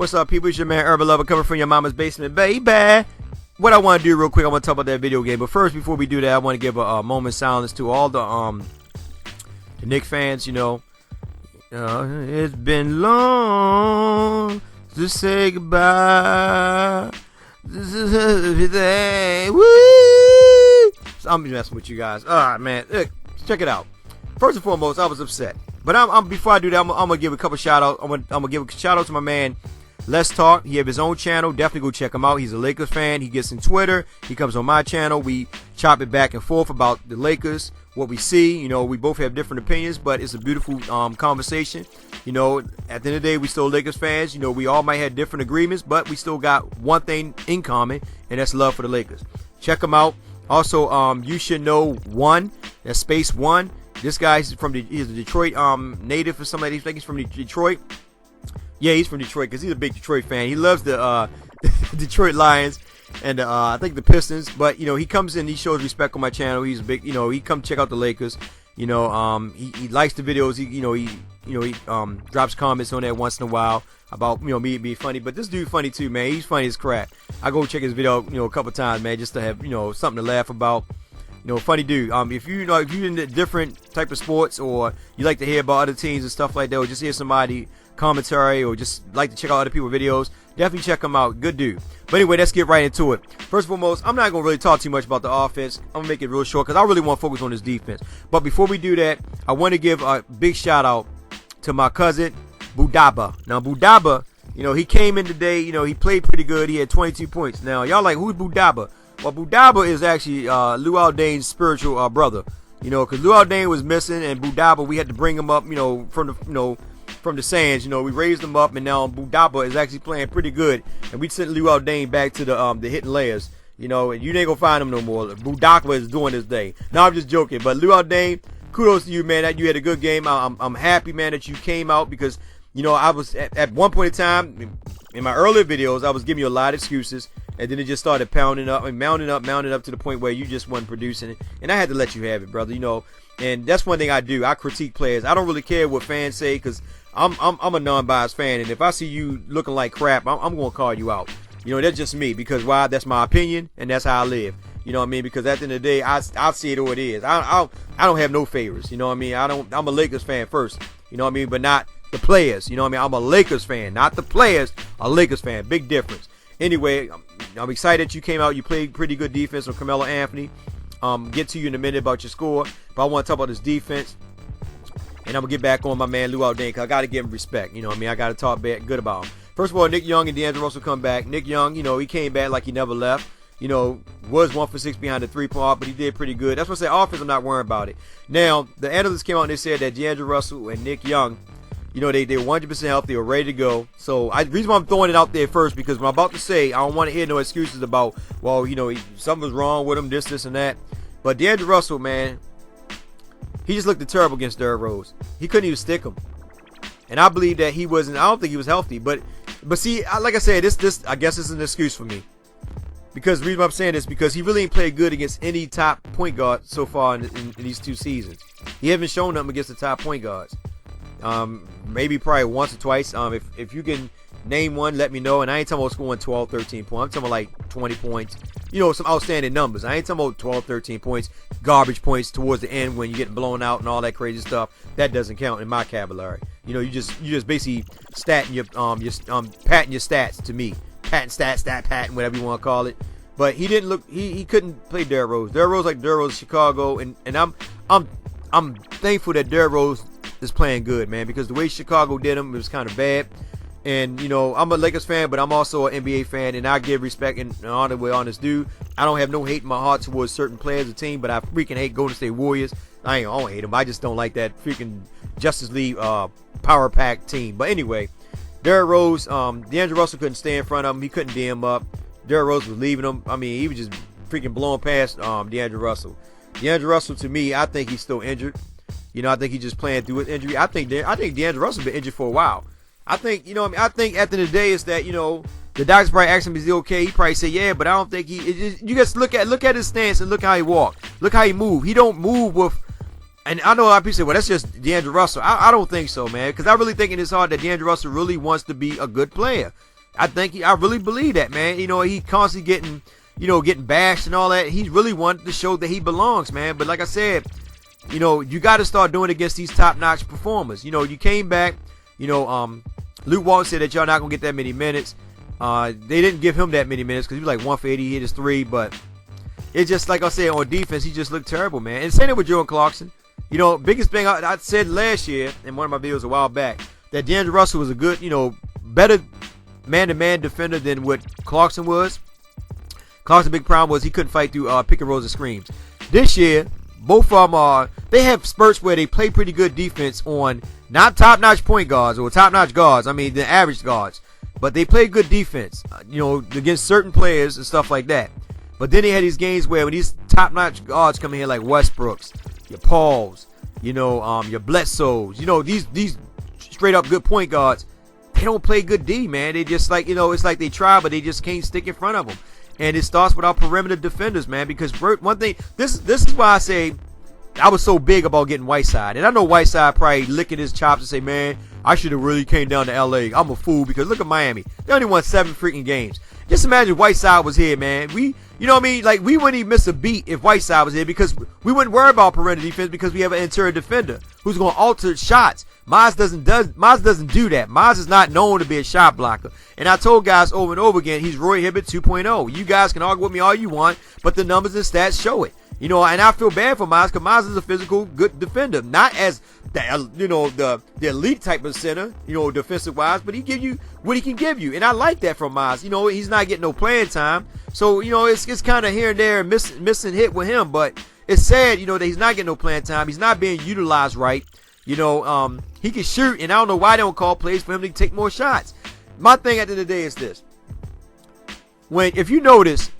What's up, people? It's your man Urban Lover coming from your mama's basement, baby. What I want to do real quick, I want to talk about that video game. But first, before we do that, I want to give a moment of silence to all the Knicks fans. It's been long to say goodbye. This is everything. Woo! So I'm messing with you guys. All right, man. Look, check it out. First and foremost, I was upset. But before I do that, I'm gonna give a couple shout outs. I'm gonna give a shout out to my man Let's Talk. He have his own channel. Definitely go check him out. He's a Lakers fan. He gets in Twitter. He comes on my channel. We chop it back and forth about the Lakers, what we see. We both have different opinions, but it's a beautiful conversation. At the end of the day, we still Lakers fans. We all might have different agreements, but we still got one thing in common, and that's love for the Lakers. Check him out. Also, you should know one. That's Space One. This guy's he's a Detroit native or somebody. I think he's from Detroit. Yeah, he's from Detroit because he's a big Detroit fan. He loves the Detroit Lions and I think the Pistons. But he comes in, he shows respect on my channel. He's a big, he come check out the Lakers. He likes the videos. He drops comments on that once in a while about me being funny. But this dude funny too, man. He's funny as crap. I go check his video a couple times, man, just to have something to laugh about. Funny dude. If you're in a different type of sports, or you like to hear about other teams and stuff like that, or just hear somebody commentary, or just like to check out other people's videos, definitely check him out. Good dude. But anyway, let's get right into it. First and foremost, I'm not gonna really talk too much about the offense. I'm gonna make it real short because I really want to focus on this defense. But before we do that, I want to give a big shout out to my cousin Budaba. Now Budaba, he came in today. He played pretty good. He had 22 points. Now y'all like, who's Budaba? Well, Budaba is actually Luol Dane's spiritual brother. Because Luol Dane was missing, and Budaba, we had to bring him up, from the sands. We raised him up, and now Budaba is actually playing pretty good. And we sent Luol Dane back to the hidden layers. And you ain't gonna find him no more. Budaba is doing his thing. No, I'm just joking. But Luol Dane, kudos to you, man. That you had a good game. I'm happy, man, that you came out because I was at one point in time in my earlier videos, I was giving you a lot of excuses. And then it just started mounting up to the point where you just wasn't producing it. And I had to let you have it, brother. And that's one thing I do. I critique players. I don't really care what fans say because I'm a non-biased fan. And if I see you looking like crap, I'm going to call you out. That's just me. Because why? That's my opinion, and that's how I live. You know what I mean? Because at the end of the day, I see it the way it is. I don't have no favors. You know what I mean? I'm a Lakers fan first. You know what I mean? But not the players. You know what I mean? I'm a Lakers fan, not the players. A Lakers fan. Big difference. Anyway, I'm excited that you came out. You played pretty good defense on Carmelo Anthony. Get to you in a minute about your score. But I want to talk about this defense. And I'm going to get back on my man Luol Dane because I got to give him respect. You know what I mean? I got to talk good about him. First of all, Nick Young and D'Angelo Russell come back. Nick Young, he came back like he never left. Was 1 for 6 behind the three-point arc, but he did pretty good. That's what I say. Offense, I'm not worrying about it. Now, the analysts came out and they said that D'Angelo Russell and Nick Young, they were 100% healthy. They were ready to go. So, the reason why I'm throwing it out there first, because what I'm about to say, I don't want to hear no excuses about, well, something was wrong with him, this, and that. But D'Angelo Russell, man, he just looked terrible against Derrick Rose. He couldn't even stick him. And I believe that I don't think he was healthy. But see, like I said, this I guess is an excuse for me. Because the reason why I'm saying this, because he really ain't played good against any top point guard so far in these 2 seasons. He hasn't shown nothing against the top point guards. Maybe probably once or twice. If you can name one, let me know. And I ain't talking about scoring 12, 13 points. I'm talking about like 20 points. Some outstanding numbers. I ain't talking about 12, 13 points, garbage points towards the end when you're getting blown out and all that crazy stuff. That doesn't count in my vocabulary. You just basically patting your stats to me. Patting, whatever you want to call it. But he didn't look. He couldn't play Derrick Rose. Derrick Rose like Derrick Rose, Chicago, and I'm thankful that Derrick Rose is playing good, man, because the way Chicago did him, it was kind of bad. And I'm a Lakers fan, but I'm also an NBA fan, and I give respect and honor where honors due. I don't have no hate in my heart towards certain players or team, but I freaking hate Golden State Warriors. I don't hate them. I just don't like that freaking Justice League power pack team. But anyway, Derrick Rose, D'Angelo Russell couldn't stay in front of him. He couldn't D him up. Derrick Rose was leaving him. I mean, he was just freaking blowing past D'Angelo Russell. D'Angelo Russell, to me, I think he's still injured. I think he's just playing through his injury. I think D'Angelo Russell's been injured for a while. I think, I think at the end of the day is that, the doctors probably asked him, is he okay? He probably say, yeah, but I don't think you just look at his stance and look how he walked. Look how he moved. He don't move with, and I know a lot of people say, well, that's just D'Angelo Russell. I don't think so, man, because I really think in his heart that D'Angelo Russell really wants to be a good player. I really believe that, man. You know, he constantly getting bashed and all that. He really wanted to show that he belongs, man. But like I said, you know, you got to start doing it against these top-notch performers. You know, you came back. You know, Luke Walton said that y'all not gonna get that many minutes. They didn't give him that many minutes because he was like 1 for 80, he hit his 3, but it's just like I said, on defense, he just looked terrible, man. And same thing with Jordan Clarkson. You know, biggest thing I said last year in one of my videos a while back, that D'Angelo Russell was a good, you know, better man-to-man defender than what Clarkson was. Clarkson's big problem was he couldn't fight through pick and rolls and screens. This year, both of them they have spurts where they play pretty good defense on not top-notch point guards or top-notch guards. I mean, the average guards. But they play good defense, you know, against certain players and stuff like that. But then they had these games where when these top-notch guards come in here like Westbrooks, your Pauls, you know, your Bledsoes, you know, these straight-up good point guards, they don't play good D, man. They just like, you know, it's like they try, but they just can't stick in front of them. And it starts with our perimeter defenders, man, because one thing, this is why I say I was so big about getting Whiteside. And I know Whiteside probably licking his chops and say, man, I should have really came down to L.A. I'm a fool because look at Miami. They only won 7 freaking games. Just imagine if Whiteside was here, man. You know what I mean? Like, we wouldn't even miss a beat if Whiteside was here because we wouldn't worry about perimeter defense because we have an interior defender who's going to alter shots. Maz doesn't do that. Maz is not known to be a shot blocker. And I told guys over and over again, he's Roy Hibbert 2.0. You guys can argue with me all you want, but the numbers and stats show it. You know, and I feel bad for Maz because Maz is a physical, good defender. Not as, you know, the elite type of center, you know, defensive-wise, but he give you what he can give you. And I like that from Maz. You know, he's not getting no playing time. So, you know, it's kind of here and there missing hit with him. But it's sad, you know, that he's not getting no playing time. He's not being utilized right. You know, he can shoot, and I don't know why they don't call plays for him to take more shots. My thing at the end of the day is this. If you notice,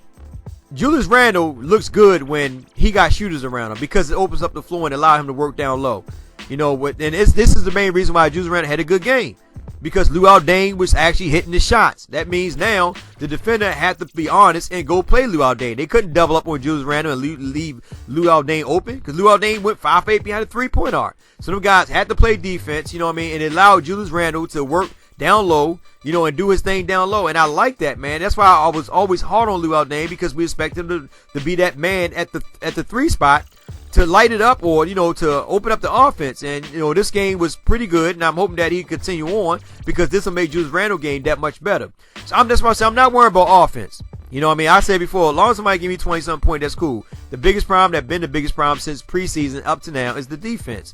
Julius Randle looks good when he got shooters around him because it opens up the floor and allow him to work down low. You know, and this is the main reason why Julius Randle had a good game. Because Luol Deng was actually hitting the shots. That means now the defender had to be honest and go play Luol Deng. They couldn't double up on Julius Randle and leave Luol Deng open because Luol Deng went 5 for 8 behind a 3-point arc. So them guys had to play defense, you know what I mean, and it allowed Julius Randle to work down low, you know, and do his thing down low. And I like that, man. That's why I was always hard on Luol Deng because we expect him to be that man at the 3 spot to light it up or, you know, to open up the offense. And, you know, this game was pretty good, and I'm hoping that he can continue on because this will make Julius Randle game that much better. So that's why I say I'm not worried about offense. You know what I mean? I said before, as long as somebody give me 20-something points, that's cool. The biggest problem that's been the biggest problem since preseason up to now is the defense.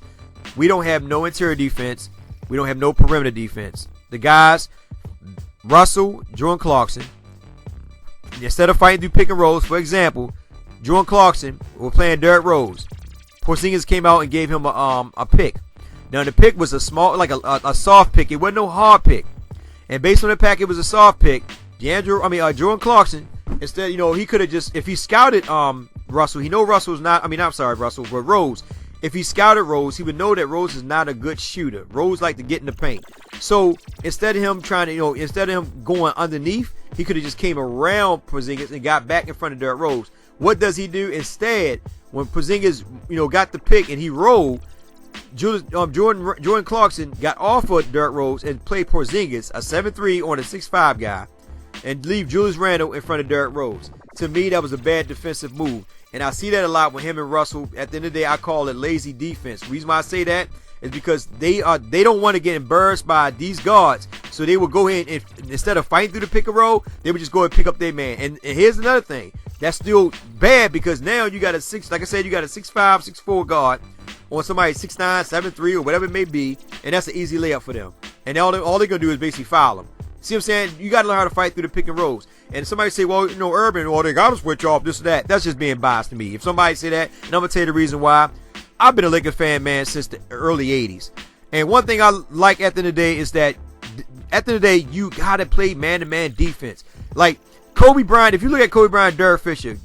We don't have no interior defense. We don't have no perimeter defense. The guys, Russell, Jordan Clarkson, instead of fighting through pick and rolls, for example, Jordan Clarkson were playing Derrick Rose. Porzingis came out and gave him a pick. Now the pick was a small, like a soft pick. It wasn't no hard pick. And based on the pack, it was a soft pick. Jordan Clarkson, instead, you know, he could have just, if he scouted Russell, he know Russell's not, Russell, but Rose. If he scouted Rose, he would know that Rose is not a good shooter. Rose like to get in the paint. So instead of him going underneath, he could have just came around Porzingis and got back in front of Derrick Rose. What does he do instead? When Porzingis, you know, got the pick and he rolled, Jordan Clarkson got off of Derrick Rose and played Porzingis, a 7'3" on a 6'5" guy, and leave Julius Randle in front of Derrick Rose. To me, that was a bad defensive move. And I see that a lot with him and Russell. At the end of the day, I call it lazy defense. The reason why I say that is because they don't want to get embarrassed by these guards. So they will go ahead and instead of fighting through the pick and roll, they would just go and pick up their man. And here's another thing. That's still bad because now you got a 6'5", 6'4" guard on somebody 6'9", 7'3", or whatever it may be, and that's an easy layup for them. And all they're gonna do is basically foul them. See what I'm saying? You got to learn how to fight through the pick and rolls. And somebody say, well, you know, Urban, they got to switch off this or that. That's just being biased to me. If somebody say that, and I'm going to tell you the reason why. I've been a Lakers fan, man, since the early 80s. And one thing I like at the end of the day is that at the end of the day, you got to play man-to-man defense. Like Kobe Bryant, if you look at Kobe Bryant, Derek Fisher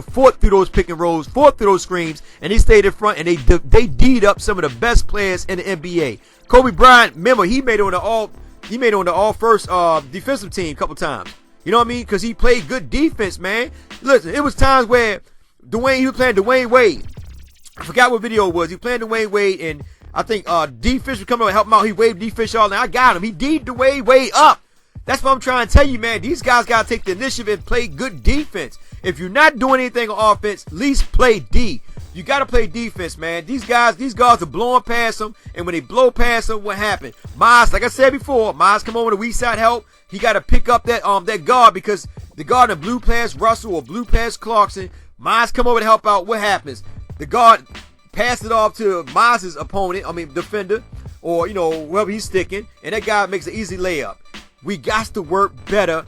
fought through those pick and rolls, fought through those screens, and they stayed in front, and they D'd up some of the best players in the NBA. Kobe Bryant, remember, he made it on the all-first defensive team a couple times. You know what I mean? Because he played good defense, man. Listen, it was times where he was playing Dwayne Wade. I forgot what video it was. He was playing Dwayne Wade, and I think D. Fish would come up and help him out. He waved D. Fish all, and I got him. He D'd Dwayne Wade up. That's what I'm trying to tell you, man. These guys got to take the initiative and play good defense. If you're not doing anything on offense, at least play D. You got to play defense, man. These guards are blowing past them, and when they blow past them, what happened? Miles, like I said before, Miles come over to weak side help. He got to pick up that guard, because the guard in blue pass Russell or blue pass Clarkson. Miles come over to help out. What happens? The guard passed it off to Miles' opponent, defender, or whoever he's sticking, and that guy makes an easy layup. We got to work better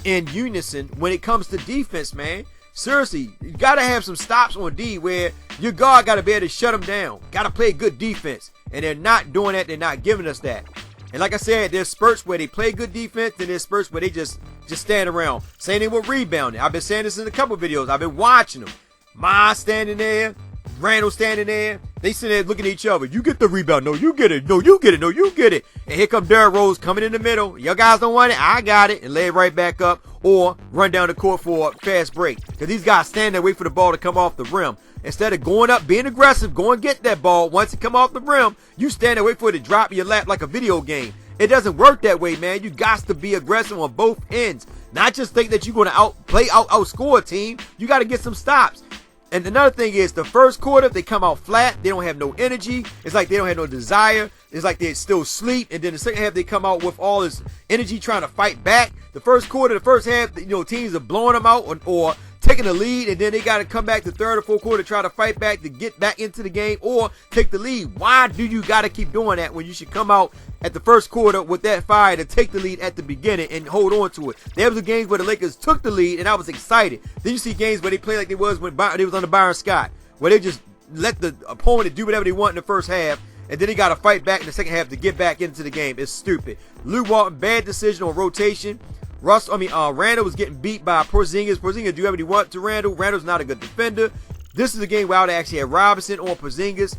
in unison when it comes to defense, man. Seriously, you got to have some stops on D where your guard got to be able to shut them down. Got to play good defense. And they're not doing that. They're not giving us that. And like I said, there's spurts where they play good defense, and there's spurts where they just stand around. Same thing with rebounding. I've been saying this in a couple videos. I've been watching them. Ma standing there. Randall standing there. They sitting there looking at each other. You get the rebound. No, you get it. No, you get it. No, you get it. And here come Derrick Rose coming in the middle. Your guys don't want it. I got it. And lay it right back up. Or run down the court for a fast break. Because these guys stand there, wait for the ball to come off the rim. Instead of going up, being aggressive, go and get that ball. Once it come off the rim, you stand there, wait for it to drop in your lap like a video game. It doesn't work that way, man. You got to be aggressive on both ends. Not just think that you're going to outscore a team. You got to get some stops. And another thing is, the first quarter, they come out flat. They don't have no energy. It's like they don't have no desire. It's like they still sleep. And then the second half, they come out with all this energy trying to fight back. The first quarter, the first half, teams are blowing them out or taking the lead, and then they got to come back to third or fourth quarter to try to fight back to get back into the game or take the lead. Why do you got to keep doing that when you should come out at the first quarter with that fire to take the lead at the beginning and hold on to it? There was a games where the Lakers took the lead, and I was excited. Then you see games where they play like they was when they was under Byron Scott, where they just let the opponent do whatever they want in the first half, and then they got to fight back in the second half to get back into the game. It's stupid. Lou Walton, bad decision on rotation. Randall was getting beat by Porzingis. Porzingis do whatever he wants to Randall. Randall's not a good defender. This is a game where I would actually have Robinson on Porzingis,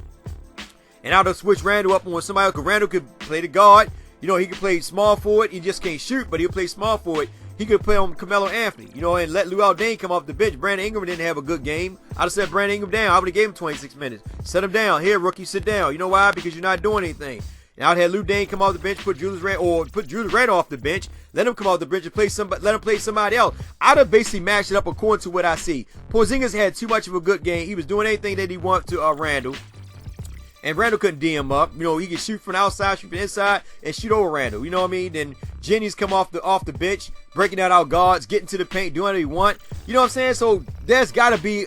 and I would switch Randall up on somebody else, because Randall could play the guard. He could play small forward. He just can't shoot, but he'll play small forward. He could play on Carmelo Anthony, and let Lou Dane come off the bench. Brandon Ingram didn't have a good game. I'd have set Brandon Ingram down. I would have gave him 26 minutes. Set him down. Here, rookie, sit down. You know why? Because you're not doing anything. And I'd have Lou Dane come off the bench, put Julius Randle off the bench, let him come off the bench and let him play somebody else. I'd have basically matched it up according to what I see. Porzingis had too much of a good game. He was doing anything that he wanted to Randle. And Randle couldn't D him up. He could shoot from the outside, shoot from the inside, and shoot over Randle. You know what I mean? Then Jennings come off the bench, breaking out our guards, getting to the paint, doing what he want. You know what I'm saying? So there's got to be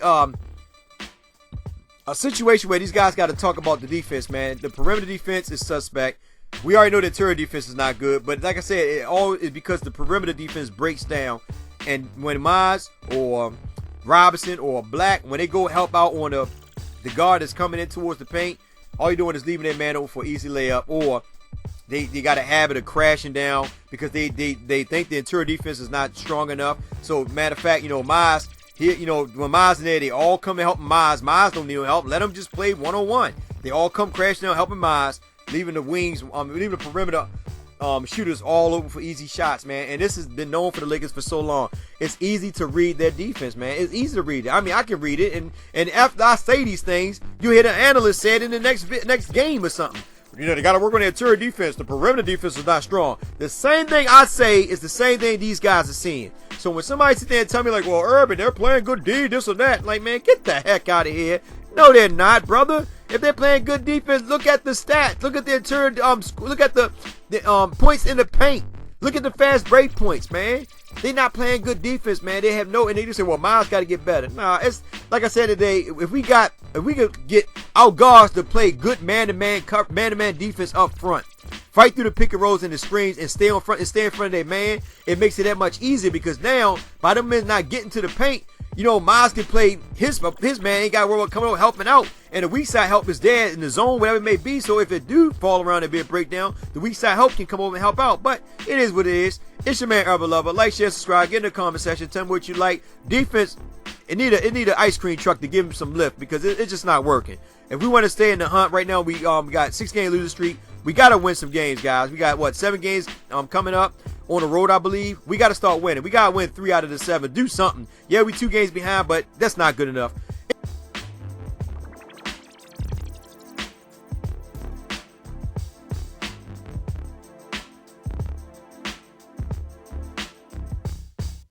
a situation where these guys got to talk about the defense, man. The perimeter defense is suspect. We already know the interior defense is not good, but like I said, it all is because the perimeter defense breaks down. And when Miles or Robinson or Black, when they go help out on the guard that's coming in towards the paint, all you're doing is leaving that man open for easy layup, or they got a habit of crashing down because they think the interior defense is not strong enough. So matter of fact, Miles. Here, when Miles in there, they all come and help Miles. Miles don't need no help. Let them just play one-on-one. They all come crashing down, helping Miles, leaving the wings, leaving the perimeter shooters all open for easy shots, man. And this has been known for the Lakers for so long. It's easy to read their defense, man. It's easy to read it. I can read it, and after I say these things, you hear the analyst say it in the next game or something. They got to work on their interior defense. The perimeter defense is not strong. The same thing I say is the same thing these guys are seeing. So when somebody sit there and tell me like, well, Urban, they're playing good D, this or that, like, man, get the heck out of here. No, they're not, brother. If they're playing good defense, look at the stats. Look at the interior. Look at the points in the paint. Look at the fast break points, man. They're not playing good defense, man. They have no, and they just say, well, Miles got to get better. Nah, it's like I said today. If we could get our guards to play good man-to-man defense up front, fight through the pick and rolls and the screens, and stay in front of their man, it makes it that much easier, because now by them men not getting to the paint, Miles can play his man. Ain't got to worry about coming over helping out, and the weak side help is there in the zone, whatever it may be. So if it do fall around and be a breakdown, the weak side help can come over and help out. But it is what it is. It's your man Urban Lover. Like, share, subscribe. Get in the comment section. Tell me what you like. Defense. It need an ice cream truck to give him some lift, because it's just not working. If we want to stay in the hunt right now, we got 6-game losing streak. We got to win some games, guys. We got 7 games coming up on the road, I believe. We got to start winning. We got to win 3 out of the 7. Do something. Yeah, we 2 games behind, but that's not good enough.